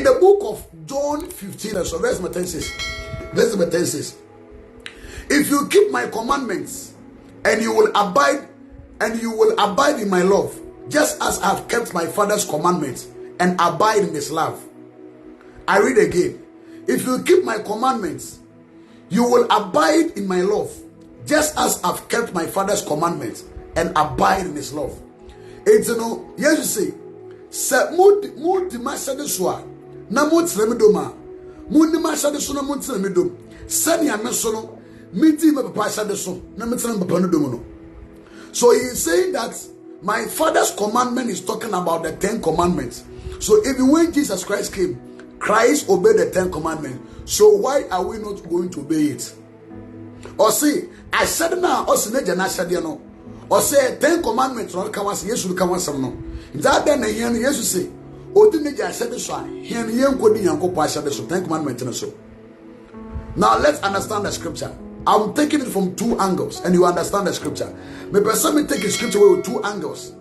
In the book of John 15, so verse number 10 says, if you keep my commandments, and you will abide in my love, just as I have kept my Father's commandments and abide in his love. I read again. If you keep my commandments, you will abide in my love, just as I've kept my Father's commandments and abide in his love. It's no, yes, you say, mood massadeswa, namut remedoma, moon massadeson, namut remedom, send ya mesono, miti me papa sadeson, nametran papanudomono. So he is saying that my Father's commandment is talking about the 10 commandments. So even when Jesus Christ came, Christ obeyed the 10 commandments. So why are we not going to obey it? Or say, I said now, or say, no. Or say, 10 commandments, or come as yes, will come as some no. That then, yes, say, O didn't I said this one, here, young coding and go pass the 10 commandments. So now let's understand the scripture. I'm taking it from 2 angles, and you understand the scripture. Maybe somebody take a scripture with 2 angles.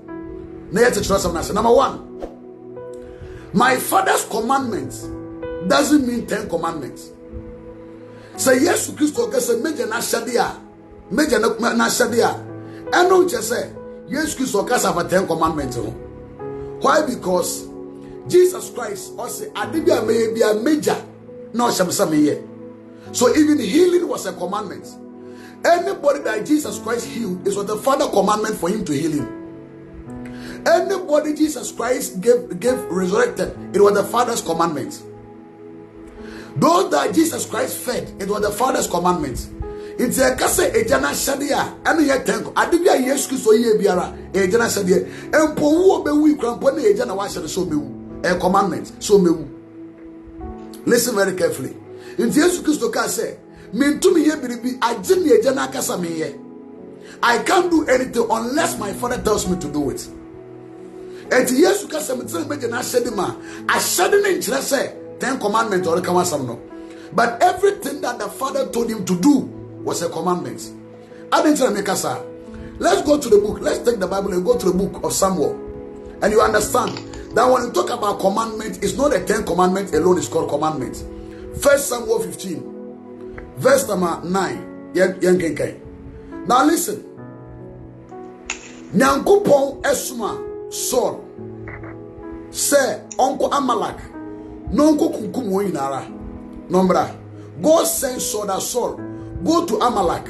Number 1, my Father's commandments doesn't mean 10 commandments. Say yes to Christ, okay, say major na shadia. And don't just say yes Christ, okay, have 10 commandments. Why? Because Jesus Christ also adibia may be a major, no shamsame here. So even healing was a commandment. Anybody that Jesus Christ healed, it was the Father commandment for him to heal him. Anybody Jesus Christ gave resurrected, it was the Father's commandment. Those that Jesus Christ fed, it was the Father's commandment. It's a kase ejana shadia, and yet tenko. Adibia Yesu so ye biara ejana shadia. Empo wo be wi krampo na ejana wa shade so mewu. A commandment so mewu. Listen very carefully. In Jesus Christ can say, "Mintumi ye biribi ajini ejana kasa me ye." I can't do anything unless my Father tells me to do it. And Jesus Christ say, "Mintumi ejana shedima." I shedin in say 10 commandments or come some no. But everything that the Father told him to do was a commandment. I didn't make us. Let's go to the book. Let's take the Bible and go to the book of Samuel, and you understand that when you talk about commandment, it's not the 10 commandments alone. It's called commandment. 1 Samuel 15, verse number 9. Now listen. Nyankopon esuma Saul say Uncle Amalek nonko kunkum wo inara. Nombra. God sent Saul, go to Amalek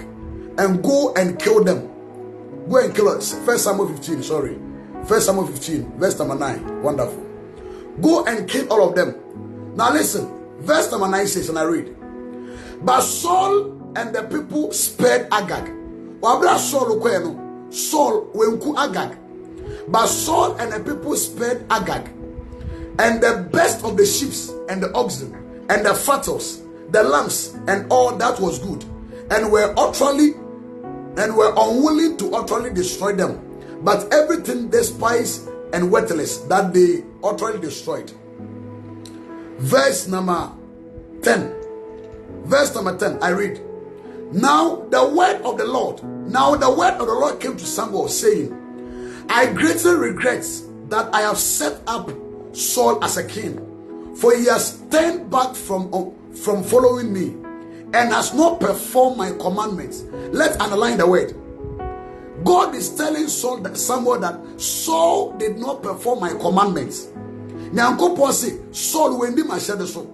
and go and kill them. Go and kill us. 1 Samuel 15, sorry. 1 Samuel 15, verse number 9. Wonderful. Go and kill all of them. Now listen. Verse number 9 says, and I read, but Saul and the people spared Agag. Wabra Saul wenku Agag. But Saul and the people spared Agag, and the best of the sheep and the oxen and the fattles, the lambs, and all that was good, and were unwilling to utterly destroy them, but everything despised and worthless that they utterly destroyed. Verse number 10. Verse number 10, I read. Now the word of the Lord came to Samuel, saying, I greatly regret that I have set up Saul as a king, for he has turned back from following me, and has not performed my commandments. Let's underline the word. God is telling Samuel that Saul did not perform my commandments. Nyankopon say Saul wendi ma shede so.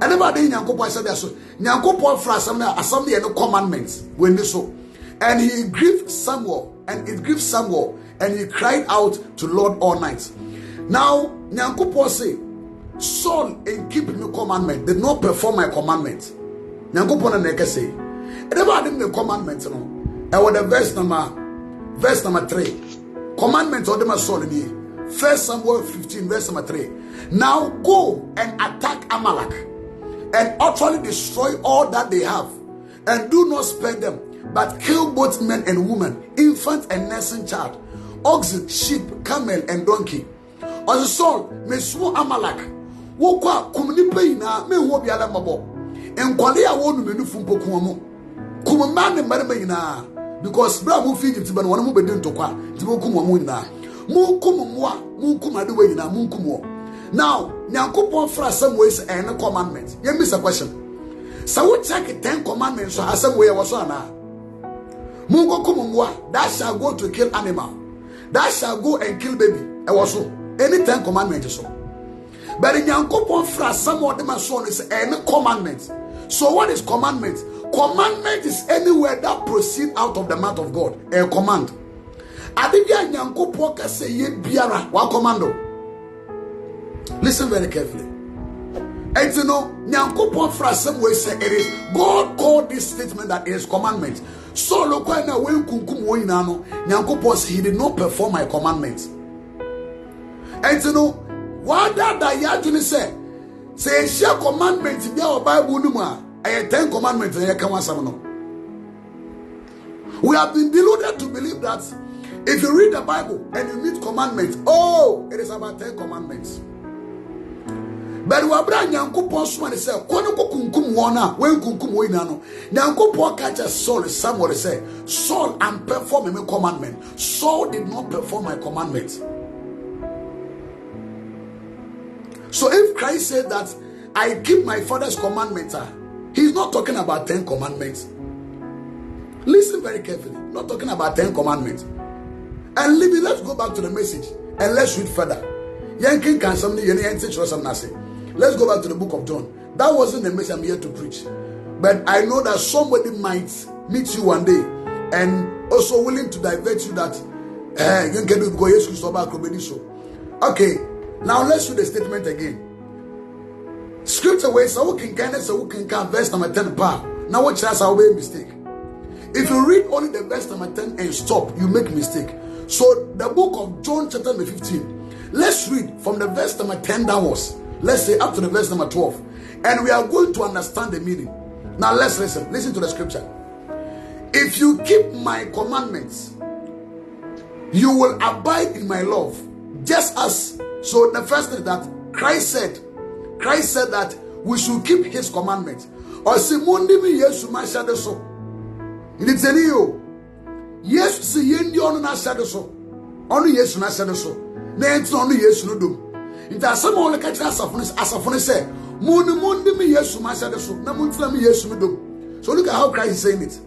Anybody Nyankopon said so. Nyankopon fra assembly and commandments wendi so. And he grieved Samuel, and it grieved Samuel, and he cried out to Lord all night. Now Nyankopon say Saul in keeping the commandment did not perform my commandment. Nyankopon na say anybody the commandment no. And what the verse number 3. Commandment or them Saul in here. 1 Samuel 15, verse number 3. Now go and attack Amalek and utterly destroy all that they have, and do not spare them, but kill both men and women, infant and nursing child, oxen, sheep, camel, and donkey. On the soul, me swo Amalek. Wo kwa kumni pe ina me wo bia la mabo. Enkwale a wonu menu fumpo kumo. Kumma ne mare me ina, because bra mu fi Egypt ban wonu mu bedin to kwa, tibo kumo mu ina. Munkumwa, munkumade we na munkumwo. Now, Nyankopon fra some ways and commandments. You miss a question. So we check 10 commandments so some way was on. Mungo kumumwa, that shall go to kill animal. That shall go and kill baby. It was so. Any 10 commandments so. But in Nyankopon fra some of them are shown is any commandments. So what is commandment? Commandment is anywhere that proceed out of the mouth of God. A command. Adibia Nyankopon ka say ye biara wa commando. Listen very carefully. And you know, Nyankopon fra some way say it is God called this statement that it is commandment. So look na when kunkum wo ina no, Nyankopon say he did not perform my commandments. And you know, what that ya say share commandments in your Bible no ma, 10 commandments and you can want some no. We have been deluded to believe that if you read the Bible and you meet commandments, oh, it is about 10 commandments. But we abra Nyankopon so say kono ko kunkum wona when kunkum wo ina no Nyankopon catch Saul. Somebody say Saul am perform my commandment. Saul did not perform my commandment. So if Christ said that I keep my father's commandments, he's not talking about 10 commandments. Listen very carefully. Not talking about 10 commandments. And let's go back to the message and let's read further. Yankin can something let's go back to the book of John. That wasn't the message I'm here to preach. But I know that somebody might meet you one day and also willing to divert you that you can do because Jesus about okay, now let's read the statement again. Scripture where so can count verse number 10 part. Now what chance I'll make mistake. If you read only the verse number 10 and stop, you make mistake. So the book of John chapter number 15. Let's read from the verse number 10 downwards. Let's say up to the verse number 12. And we are going to understand the meaning. Now let's listen. Listen to the scripture. If you keep my commandments, you will abide in my love. Just as, so the first thing that Christ said that we should keep his commandments. Or say, Mundi mi Yesu ma shade so. It's a new. Yes, see yendi onu na shade so. Onu Yesu na shade so. Na enti onu Yesu no dum. It has some only catch asafone say, Mundi mi Yesu ma shade so. Na muntina mi Yesu no dum. So look at how Christ is saying it.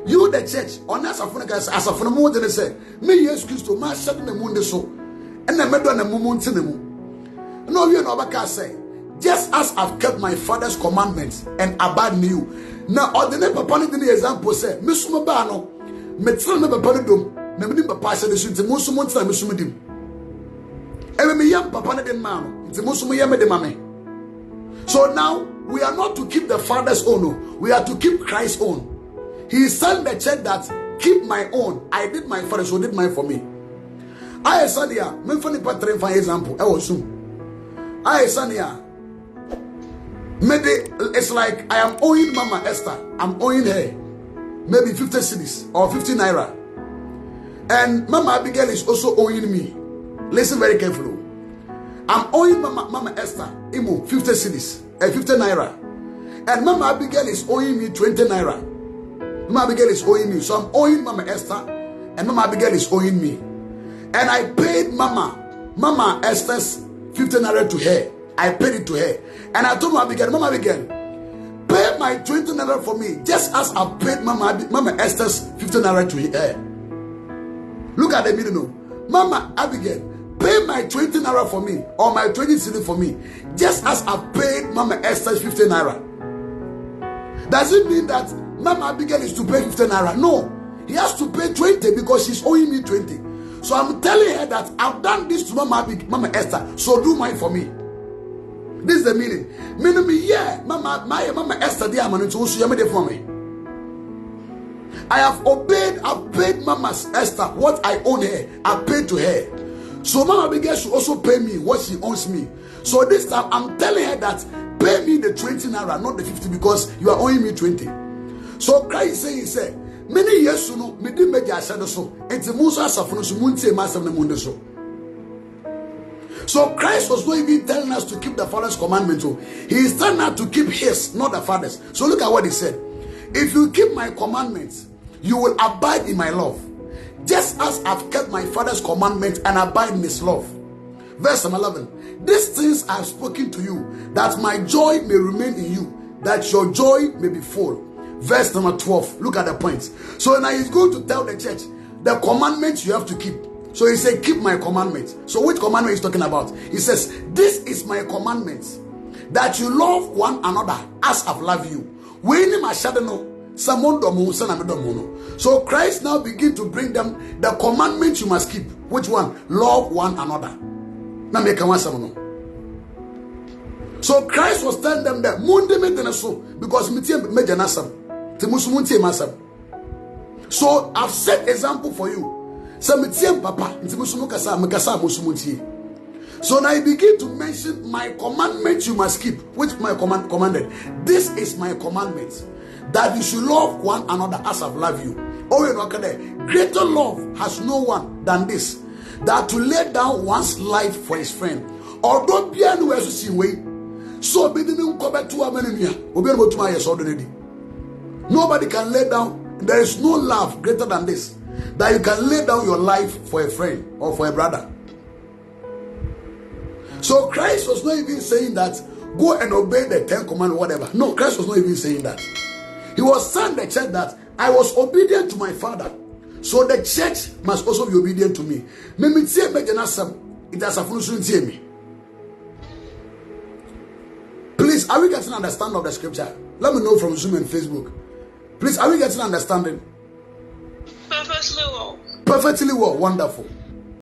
You the church, on asafone mo de say, me Yesu Christo ma shade me mundi so. And na medo na mumuntina mu. No you no baka say. Just as I've kept my father's commandments and abide in you. Now, ordinary papa ni the example say, Misuma ba no, metra na papa ni dom, na mini papa say the sunti musumu ntina misuma dim. Ewe me yam papa ni den ma no, nti musumu yam de ma me. So now we are not to keep the father's own, no. We are to keep Christ's own. He is telling the church that keep my own. I did my father, so did mine for me. I said here, me funny pattern for example. I was soon. I said here. Maybe it's like I am owing Mama Esther. I'm owing her maybe 50 cedis or 50 naira. And Mama Abigail is also owing me. Listen very carefully. I'm owing Mama Esther 50 cedis, 50 naira. And Mama Abigail is owing me 20 naira. Mama Abigail is owing me. So I'm owing Mama Esther and Mama Abigail is owing me. And I paid Mama Esther's 50 naira to her. I paid it to her. And I told Mama Abigail, pay my 20 naira for me, just as I paid Mama Esther's 50 naira to her. Look at the middle now. Mama Abigail, pay my 20 naira for me, or my 20 cedi for me, just as I paid Mama Esther's 50 naira. Does it mean that Mama Abigail is to pay 50 naira? No. He has to pay 20 because she's owing me 20. So I'm telling her that I've done this to Mama Esther, so do mine for me. This is the meaning. Meaning, yeah, Mama Esther, dear man, so you made it for me. I have obeyed, I've paid Mama Esther what I own her, I paid to her. So Mama Abigail should also pay me what she owes me. So this time I'm telling her that pay me the 20 naira, not the 50, because you are owing me 20. So Christ he said, many years no, me didn't make a shadow so, and the Musa Safon, so Munte Master Mundo so. So Christ was not even telling us to keep the Father's commandment. He is telling us to keep his, not the Father's. So look at what he said. If you keep my commandments, you will abide in my love. Just as I've kept my Father's commandment and abide in his love. Verse 11. these things I have spoken to you, that my joy may remain in you, that your joy may be full. Verse number 12. Look at the points. So now he's going to tell the church the commandments you have to keep. So he said, keep my commandments. So which commandment is talking about? He says, this is my commandments, that you love one another as I've loved you. So Christ now begin to bring them the commandments you must keep. Which one? Love one another. So Christ was telling them that because so I've set example for you. So now he begin to mention my commandments you must keep. Which my commanded? This is my commandment, that you should love one another as I've loved you. Oh, you know, greater love has no one than this, that to lay down one's life for his friend. Although so nobody can lay down. There is no love greater than this, that you can lay down your life for a friend or for a brother. So Christ was not even saying that go and obey the 10 commandments or whatever. No, Christ was not even saying that. He was telling the church that I was obedient to my Father, so the church must also be obedient to me. Please, are we getting understanding of the scripture? Let me know from Zoom and Facebook. Please, are we getting understanding? Perfectly well. Perfectly well. Wonderful.